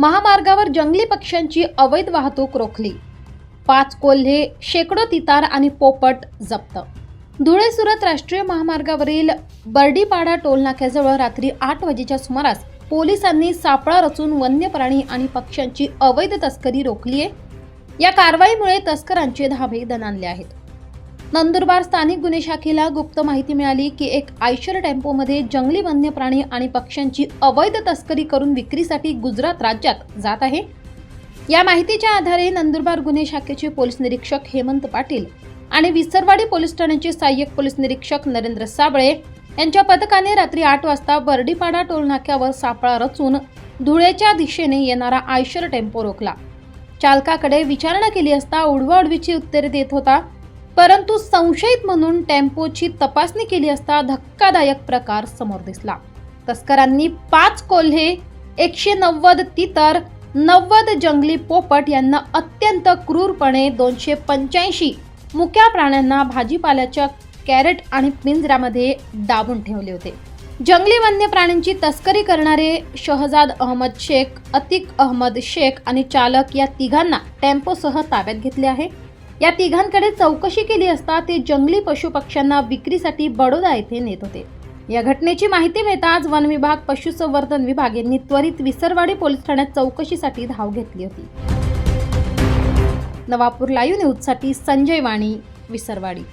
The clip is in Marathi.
महामार्गावर जंगली पक्ष्यांची अवैध वाहतूक रोखली। 5 कोल्हे, शेकडो तितार आणि पोपट जप्त। धुळे सुरत राष्ट्रीय महामार्गावरील बर्डीपाडा टोलनाक्याजवळ रात्री 8 वाजेच्या सुमारास पोलिसांनी सापळा रचून वन्य प्राणी आणि पक्ष्यांची अवैध तस्करी रोखली आहे। या कारवाईमुळे तस्करांचे धाबे दणाणले आहेत। नंदुरबार स्थानिक गुन्हे शाखेला गुप्त माहिती मिळाली की एक आयशर टेम्पोमध्ये जंगली वन्य प्राणी आणि पक्ष्यांची अवैध तस्करी करून विक्रीसाठी गुजरात राज्यात जात आहे। या माहितीच्या आधारे नंदुरबार गुन्हे शाखेचे पोलीस निरीक्षक हेमंत पाटील आणि विसरवाडी पोलीस ठाण्याचे सहाय्यक पोलीस निरीक्षक नरेंद्र साबळे यांच्या पथकाने रात्री 8 वाजता बर्डीपाडा टोलनाक्यावर सापळा रचून धुळेच्या दिशेने येणारा आयशर टेम्पो रोखला। चालकाकडे विचारणा केली असता उडवाउडवीची उत्तरे देत होता, परंतु संशयित म्हणून टेम्पोची तपासणी केली असता धक्कादायक प्रकार समोर दिसला। तस्करांनी 5 कोल्हे, 190 तितर, 90 जंगली पोपट यांना अत्यंत क्रूरपणे 285 मुक्या प्राण्यांना भाजीपाल्याच्या कॅरेट आणि पिंजऱ्यामध्ये दाबून ठेवले होते। जंगली वन्य प्राण्यांची तस्करी करणारे शहजाद अहमद शेख, अतिक अहमद शेख आणि चालक या तिघांना टेम्पोसह ताब्यात घेतले आहे। या तिघांकडे चौकशी केली असता ते जंगली पशुपक्ष्यांना विक्रीसाठी बडोदा येथे नेत होते। या घटनेची माहिती मिळताच वन विभाग, पशुसंवर्धन विभाग यांनी त्वरित विसरवाडी पोलीस ठाण्यात चौकशीसाठी धाव घेतली होती। नवापूर लाईव्ह न्यूजसाठी संजय वाणी, विसरवाडी।